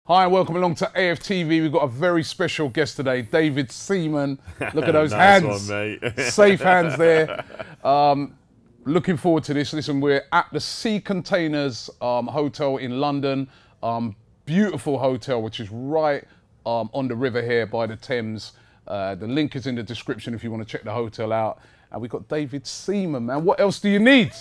Hi, and welcome along to AFTV. We've got a very special guest today, David Seaman. Look at those nice hands. one, mate. Safe hands there. Looking forward to this. Listen, we're at the Sea Containers Hotel in London. Beautiful hotel, which is right on the river here by the Thames. The link is in the description if you want to check the hotel out. And we've got David Seaman, man. What else do you need?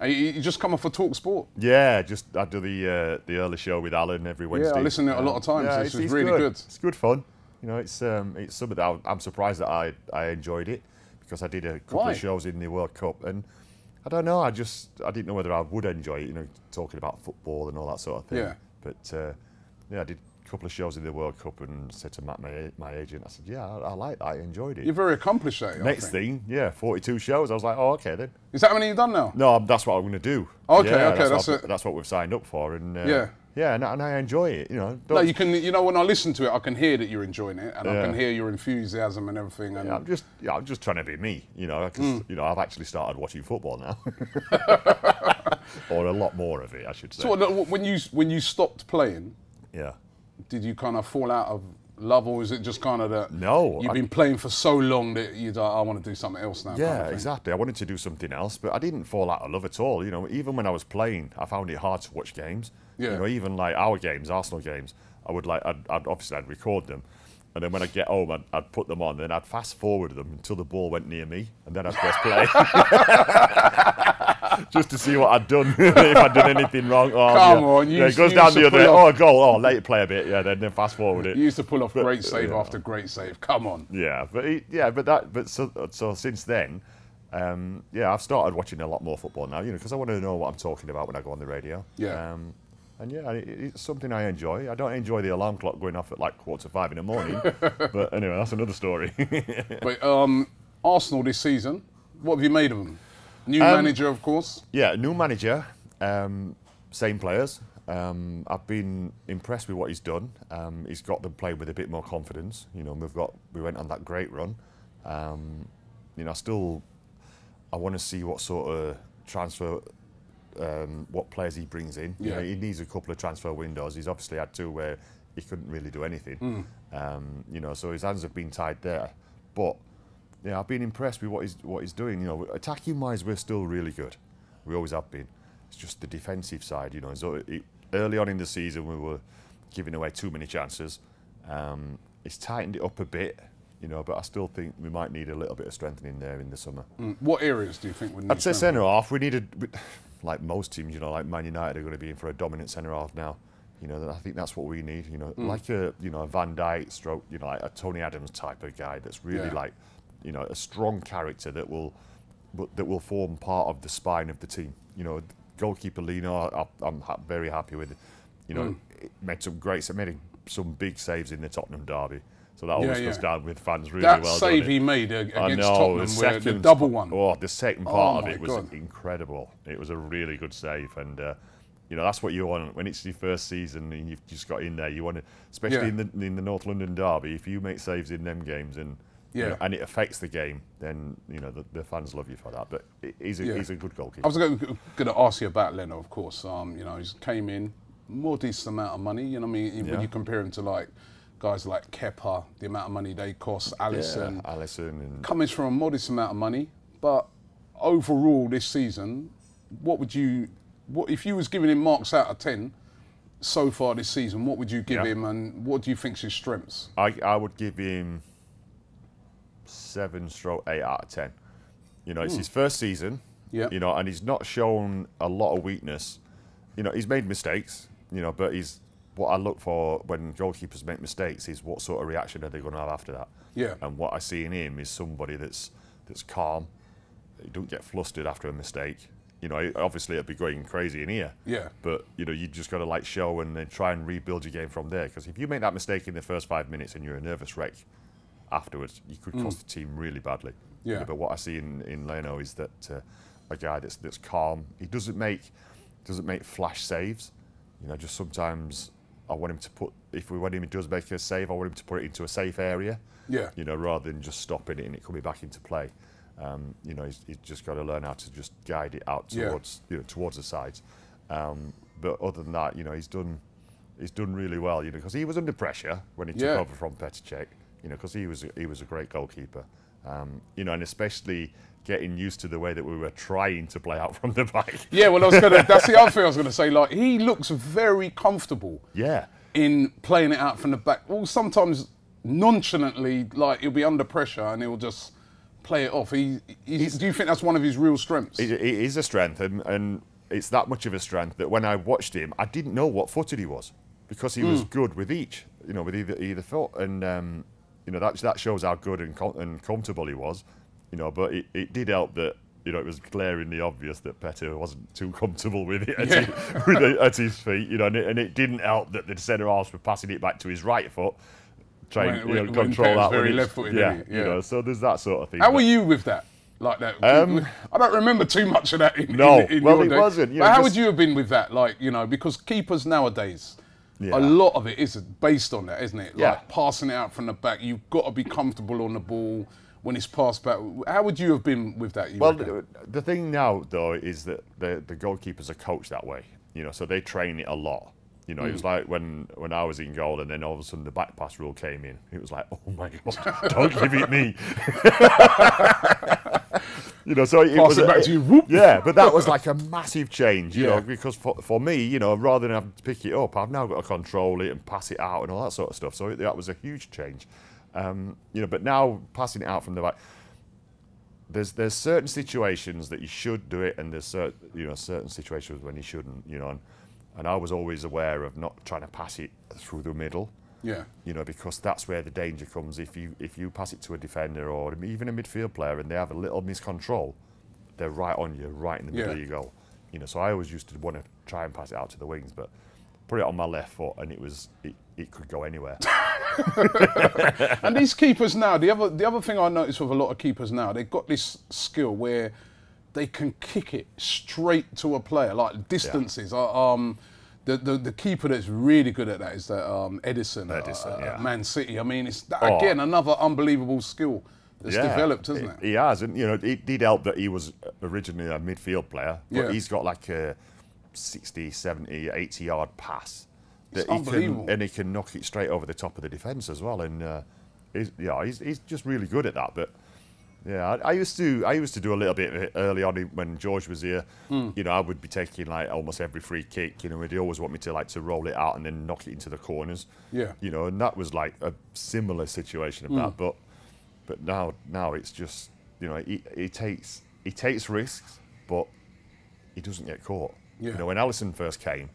You just come off a Talk Sport. Yeah, I do the early show with Alan every Wednesday. Yeah, I listen to it a lot of times. Yeah, This is really good. It's good fun. You know, it's something that I'm surprised that I enjoyed it because I did a couple of shows in the World Cup and I don't know. I didn't know whether I would enjoy it. You know, talking about football and all that sort of thing. Yeah. But yeah, I did a couple of shows in the World Cup and said to Matt, my agent, I said, yeah, I like that. I enjoyed it. You're very accomplished at it. Next thing, yeah, 42 shows. I was like, oh, okay then. Is that how many you've done now? No, that's what I'm going to do. Okay, yeah, okay, that's what we've signed up for, and yeah, and I enjoy it. You know, no, you can. You know, when I listen to it, I can hear that you're enjoying it, and I can hear your enthusiasm and everything. And I'm just trying to be me. You know, 'cause, you know, I've actually started watching football now, or a lot more of it, I should say. So when you stopped playing, yeah, did you kind of fall out of love, or is it just kind of that? No, you've been playing for so long that you like, I want to do something else now. Yeah, kind of exactly. I wanted to do something else, but I didn't fall out of love at all. You know, even when I was playing, I found it hard to watch games. Yeah. You know, even like our games, Arsenal games, I'd record them, and then when I get home, I'd put them on, and then I'd fast forward them until the ball went near me, and then I'd press play. Just to see what I'd done, if I'd done anything wrong. Oh, Come on, it goes down the other end. Oh, a goal. Oh, let it play a bit. Yeah, then fast forward it. You used to pull off great save after great save. Come on. Yeah, so since then, yeah, I've started watching a lot more football now. You know, because I want to know what I'm talking about when I go on the radio. Yeah. And yeah, it's something I enjoy. I don't enjoy the alarm clock going off at like 4:45 in the morning, but anyway, that's another story. But Arsenal this season, what have you made of them? New manager, of course. Yeah, new manager, same players. I've been impressed with what he's done. He's got them playing with a bit more confidence. You know, we went on that great run. You know, I want to see what sort of transfer. What players he brings in. Yeah. You know, he needs a couple of transfer windows. He's obviously had two where he couldn't really do anything. You know, so his hands have been tied there. But yeah, I've been impressed with what he's doing. You know, attacking wise, we're still really good. We always have been. It's just the defensive side. You know, so early on in the season we were giving away too many chances. It's tightened it up a bit. You know, but I still think we might need a little bit of strengthening there in the summer. What areas do you think would need? I'd say centre half. We needed. Like most teams, you know, like Man United are going to be in for a dominant centre half now. You know, I think that's what we need. You know, like a Van Dijk stroke, you know, like a Tony Adams type of guy that's really like, you know, a strong character that will form part of the spine of the team. You know, goalkeeper Lino, I'm very happy with. You know, made some big saves in the Tottenham derby. So that always goes down with fans really well. That save he made against Tottenham, the double one. Oh, the second part of it was incredible. It was a really good save, and you know, that's what you want when it's your first season and you've just got in there. You want to, especially in the North London derby, if you make saves in them games and you know, and it affects the game, then you know the fans love you for that. But he's a good goalkeeper. I was going to ask you about Leno, of course. You know, he came in more decent amount of money. You know, what I mean, when you compare him to like guys like Kepa, the amount of money they cost, Alisson. Yeah, Alisson. And coming from a modest amount of money, but overall this season, what if you was giving him marks out of 10 so far this season, what would you give him and what do you think's his strengths? I would give him 7/8 out of 10. You know, it's his first season, you know, and he's not shown a lot of weakness. You know, he's made mistakes, you know, but what I look for when goalkeepers make mistakes is what sort of reaction are they going to have after that. Yeah. And what I see in him is somebody that's calm. He don't get flustered after a mistake. You know, obviously it'd be going crazy in here. Yeah. But you know, you just got to like show and then try and rebuild your game from there. Because if you make that mistake in the first 5 minutes and you're a nervous wreck afterwards, you could cost the team really badly. Yeah. You know, but what I see in Leno is that a guy that's calm. He doesn't make flash saves. You know, just sometimes. I want him to when he does make a save, I want him to put it into a safe area. Yeah. You know, rather than just stopping it and it coming back into play. You know, he's just got to learn how to just guide it out towards towards the sides. But other than that, you know, he's done really well. You know, because he was under pressure when he took over from Petr Cech. You know, because he was a great goalkeeper. You know, and especially getting used to the way that we were trying to play out from the back. Yeah, well, that's the other thing I was going to say. Like, he looks very comfortable. Yeah. In playing it out from the back. Well, sometimes nonchalantly, like, he'll be under pressure and he'll just play it off. Do you think that's one of his real strengths? It is a strength, and it's that much of a strength that when I watched him, I didn't know what footed he was, because he was good with each, you know, with either foot, and you know, that shows how good and comfortable he was, you know. But it did help that, you know, it was glaringly obvious that Petr wasn't too comfortable with it at his feet, you know, and it didn't help that the centre halves were passing it back to his right foot, trying to control that. Very left-footed, you know, so there's that sort of thing. How were you with that? Like that? I don't remember too much of that. In it your day. wasn't. You know, but how would you have been with that? Like, you know, because keepers nowadays, a lot of it is based on that, isn't it? Like passing it out from the back, you've got to be comfortable on the ball when it's passed back. How would you have been with that? Well, the thing now, though, is that the goalkeepers are coached that way. You know, so they train it a lot. You know, it was like when I was in goal, and then all of a sudden the back pass rule came in. It was like, oh my God, don't give it me. You know, so it was back to you. Whoop. Yeah, but that was like a massive change, you know, because for me, you know, rather than having to pick it up, I've now got to control it and pass it out and all that sort of stuff. So that was a huge change. You know, but now passing it out from the back, there's certain situations that you should do it, and there's certain situations when you shouldn't. You know, and I was always aware of not trying to pass it through the middle. Yeah. You know, because that's where the danger comes. If you pass it to a defender or even a midfield player and they have a little miscontrol, they're right on you, right in the middle of your goal. You know, so I always used to want to try and pass it out to the wings, but put it on my left foot and it could go anywhere. And these keepers now, the other thing I notice with a lot of keepers now, they've got this skill where they can kick it straight to a player, like distances. The keeper that's really good at that is that Ederson at Man City. I mean, it's again another unbelievable skill that's developed, isn't it? He has, and you know, it did help that he was originally a midfield player, but he's got like a 60, 70, 80-yard pass that he can knock it straight over the top of the defence as well. And he's just really good at that. But yeah, I used to do a little bit of it early on when George was here. You know, I would be taking like almost every free kick. You know, he'd always want me to roll it out and then knock it into the corners. Yeah. You know, and that was like a similar situation of that. But now it's just, you know, he takes risks, but he doesn't get caught. Yeah. You know, when Alisson first came,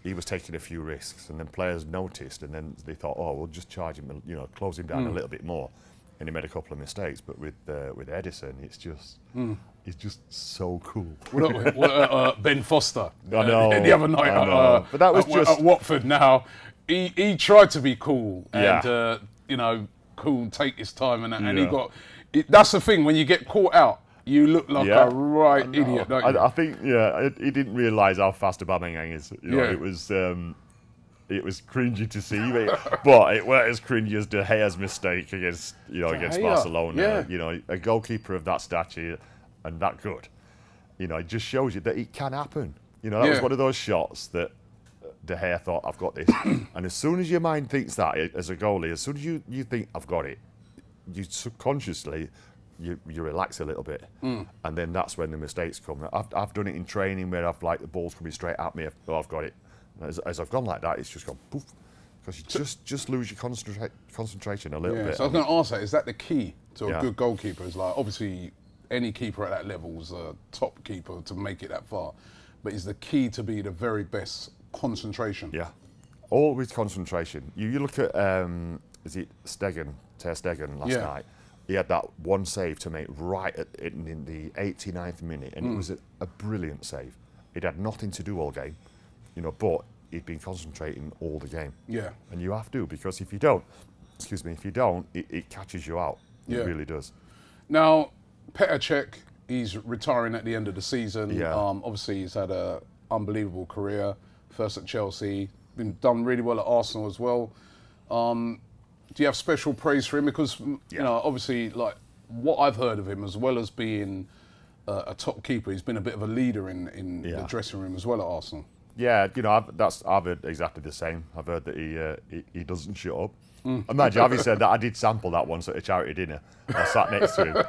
he was taking a few risks, and then players noticed, and then they thought, oh, we'll just charge him, you know, close him down a little bit more. And he made a couple of mistakes, but with Ederson, it's just so cool. Ben Foster, I know, the other night, but that was just at Watford. Now he tried to be cool and you know, cool, take his time, and he got. That's the thing, when you get caught out, you look like a right idiot, don't you? I think he didn't realise how fast Aubameyang is. You know, it was cringy to see, but it weren't as cringy as De Gea's mistake against Barcelona. Yeah. You know, a goalkeeper of that stature and that good, you know, it just shows you that it can happen. You know, that was one of those shots that De Gea thought, I've got this. And as soon as your mind thinks that, as a goalie, as soon as you think, I've got it, you subconsciously, you relax a little bit. And then that's when the mistakes come. I've done it in training where I've like the ball's coming straight at me, I've got it. As I've gone like that, it's just gone poof, because you just lose your concentration a little bit. So I was going to ask that, is that the key to a good goalkeeper? Is like, obviously, any keeper at that level is a top keeper to make it that far, but is the key to be the very best concentration? Yeah, always concentration. You look at, is it Ter Stegen last night? He had that one save to make right in the 89th minute, and it was a brilliant save. It had nothing to do all game. You know, but he'd been concentrating all the game. Yeah. And you have to, because if you don't, it catches you out. It really does. Now, Petr Cech, he's retiring at the end of the season. Yeah. Obviously, he's had an unbelievable career. First at Chelsea, done really well at Arsenal as well. Do you have special praise for him? Because, you know, obviously, like, what I've heard of him, as well as being a top keeper, he's been a bit of a leader in the dressing room as well at Arsenal. Yeah, you know, I've heard exactly the same. I've heard that he doesn't shut up. Imagine, having said that, I did sample that once at a charity dinner. I sat next to him,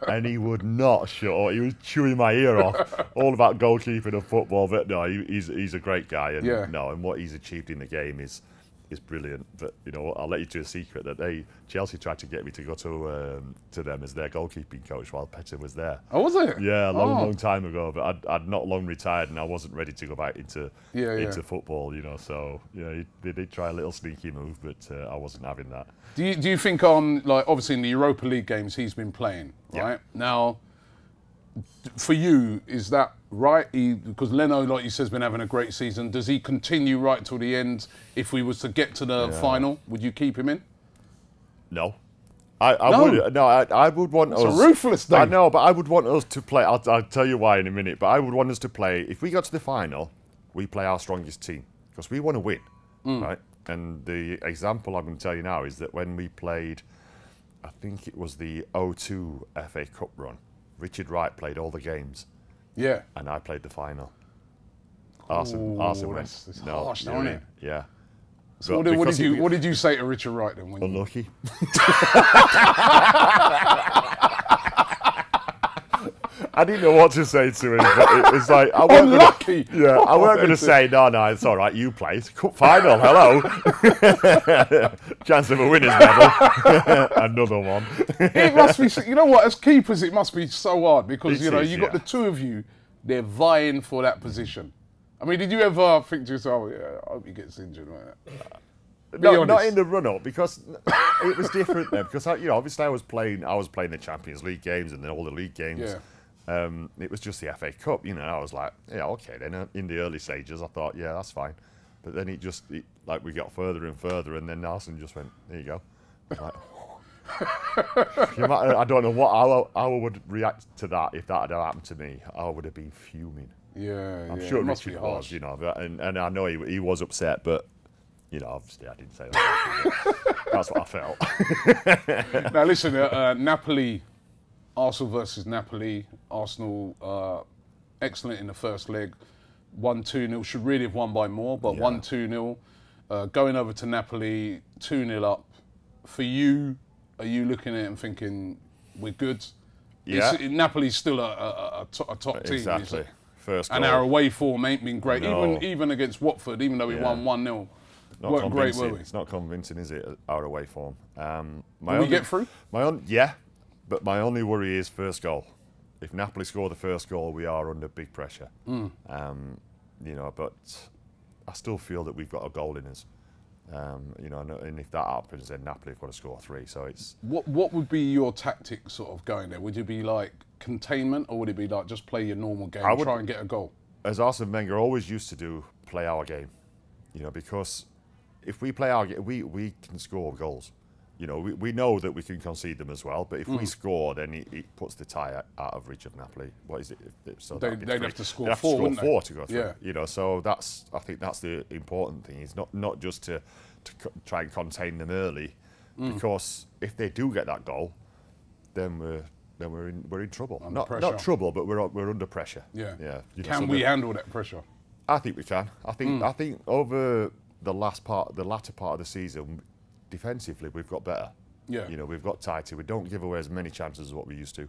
and he would not shut up. He was chewing my ear off, all about goalkeeping and football. But no, he's a great guy, and and what he's achieved in the game is brilliant. But you know, I'll let you to a secret that Chelsea tried to get me to go to them as their goalkeeping coach while Petter was there. Oh, was it? Yeah, a long time ago. But I'd not long retired, and I wasn't ready to go back into football. You know, so yeah, they did try a little sneaky move, but I wasn't having that. Do you think like obviously in the Europa League games he's been playing, right? Now, for you, is that right? Because Leno, like you said, has been having a great season. Does he continue right till the end? If we was to get to the final, would you keep him in? No. I would want us. It's a ruthless thing. I know, but I would want us to play. I'll tell you why in a minute. But I would want us to play. If we got to the final, we play our strongest team because we want to win, right? And the example I'm going to tell you now is that when we played, I think it was the 2002 FA Cup run. Richard Wright played all the games. Yeah. And I played the final. Arsenal went. That's harsh, isn't it? Yeah. So what did you say to Richard Wright then? Unlucky. I didn't know what to say to him, but it was like, I wasn't unlucky. I weren't going to say no. It's all right. You play cup final. Hello, chance of a winner's medal. Another one. It must be. You know what? As keepers, it must be so hard because you got the two of you. They're vying for that position. I mean, did you ever think to yourself, I hope he gets injured? Right? No, not in the run-up because it was different then. Because obviously I was playing the Champions League games and then all the league games. Yeah. It was just the FA Cup, I was like, yeah, okay. Then in the early stages, I thought, yeah, that's fine. But then we got further and further, and then Nelson just went, there you go. Like, I don't know how I would react to that if that had happened to me. I would have been fuming. Yeah, I'm sure Richard was, and I know he was upset, but obviously I didn't say that. That's what I felt. Now listen, Napoli. Arsenal versus Napoli. Arsenal excellent in the first leg. 1-2-0. Should really have won by more, but 1-2-0. Going over to Napoli, 2-0 up. For you, are you looking at it and thinking, we're good? Yeah. Napoli's still a top team. Exactly. First goal. And our away form ain't been great. No. Even against Watford, even though we won 1-0. Not great, were we? It's not convincing, is it, our away form? Will we get through? But my only worry is first goal. If Napoli score the first goal, we are under big pressure. But I still feel that we've got a goal in us. And if that happens, then Napoli have got to score 3. So it's what would be your tactic sort of going there? Would you be like containment, or would it be like just play your normal game, try and get a goal? As Arsene Wenger always used to do, play our game. Because if we play our game, we can score goals. We know that we can concede them as well, but if we score, then it puts the tie out of reach of Napoli. What is it? So they'd have to score 4, score wouldn't 4 they? to go through. Yeah. So I think that's the important thing. It's not just to try and contain them early, because if they do get that goal, then we're in trouble. Not trouble, but we're under pressure. Yeah. Yeah. Can we handle that pressure? I think we can. I think over the latter part of the season, defensively, we've got better. Yeah. We've got tighter. We don't give away as many chances as what we used to.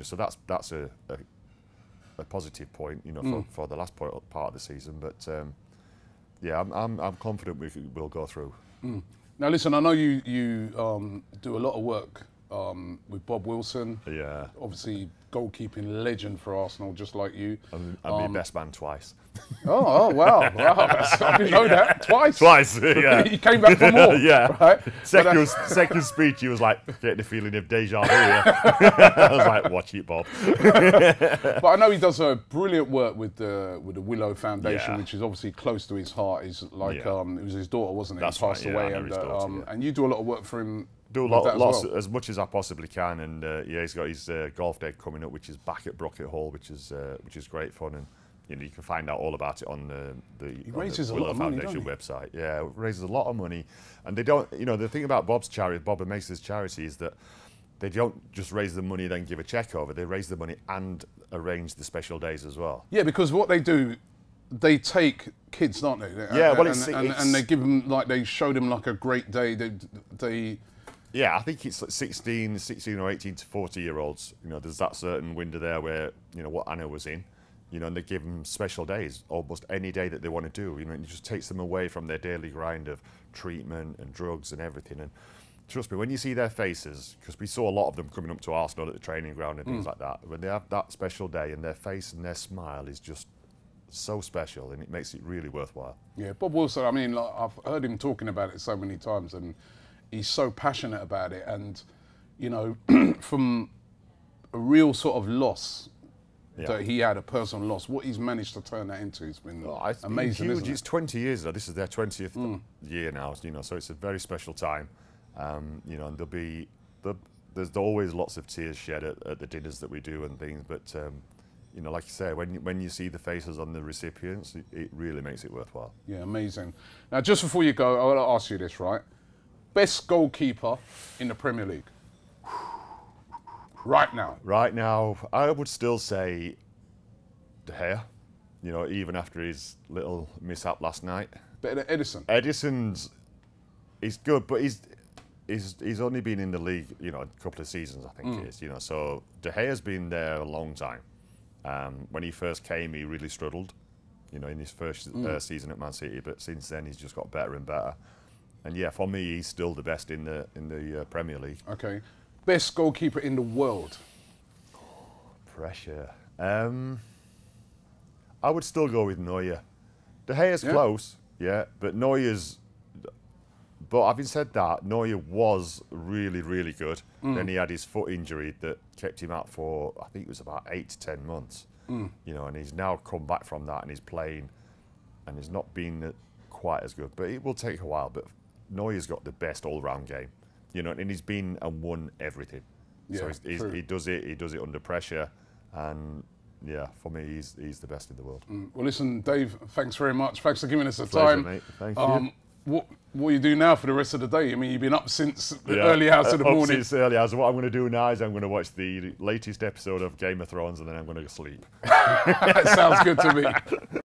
So that's a positive point. For the last part of the season. But I'm confident we'll go through. Now listen, I know you do a lot of work with Bob Wilson. Yeah. Obviously, goalkeeping legend for Arsenal, just like you. I'm my best man twice. Oh wow! I didn't know that. Twice, yeah. He came back for more. Yeah. Right? Second speech, he was like, getting the feeling of deja vu. I was like, watch it, Bob. But I know he does a brilliant work with the Willow Foundation, which is obviously close to his heart. He's like, it was his daughter, wasn't it? That's he passed away, and you do a lot of work for him. Do lots as much as I possibly can, and he's got his golf day coming up, which is back at Brocket Hall, which is great fun, and you can find out all about it on the Willow Foundation website. Yeah, it raises a lot of money, and they don't. The thing about Bob Amaze's charity is that they don't just raise the money then give a check over. They raise the money and arrange the special days as well. Yeah, because what they do, they take kids, don't they? Yeah, well, and they give them, like, they show them like a great day. They Yeah, I think it's like 16 or 18 to 40-year-olds. You know, there's that certain window there where, you know, what Anna was in, you know, and they give them special days, almost any day that they want to do. You know, and it just takes them away from their daily grind of treatment and drugs and everything. And trust me, when you see their faces, because we saw a lot of them coming up to Arsenal at the training ground and things like that, when they have that special day and their face and their smile is just so special, and it makes it really worthwhile. Yeah, Bob Wilson, I mean, like, I've heard him talking about it so many times, and he's so passionate about it. And, you know, from a real sort of loss that he had, a personal loss, what he's managed to turn that into has been amazing, huge. isn't it? It's 20 years now. This is their 20th year now, you know, so it's a very special time. You know, and there's always lots of tears shed at the dinners that we do and things, but you know, like you say, when you see the faces on the recipients, it really makes it worthwhile. Yeah, amazing. Now, just before you go, I want to ask you this, right? Best goalkeeper in the Premier League right now? Right now, I would still say De Gea. You know, even after his little mishap last night. Better than Edison? Edison's, he's good, but he's only been in the league, you know, a couple of seasons, I think it is. You know, so De Gea's been there a long time. When he first came, he really struggled, you know, in his first season at Man City. But since then, he's just got better and better. And yeah, for me, he's still the best in the Premier League. Okay, best goalkeeper in the world. Pressure. I would still go with Neuer. De Gea's close, yeah, but Neuer's. But having said that, Neuer was really, really good. Then he had his foot injury that kept him out for, I think it was about 8 to 10 months. You know, and he's now come back from that and he's playing, and he's not been quite as good. But it will take a while. But Neuer's got the best all-round game, you know, and he's been and won everything. Yeah, so he does it under pressure, and yeah, for me, he's the best in the world. Well, listen, Dave, thanks very much. Thanks for giving us the Pleasure, time. mate. Thank you. What you do now for the rest of the day? I mean, you've been up since the early hours of the morning. Since early hours. What I'm going to do now is I'm going to watch the latest episode of Game of Thrones, and then I'm going to sleep. That sounds good to me.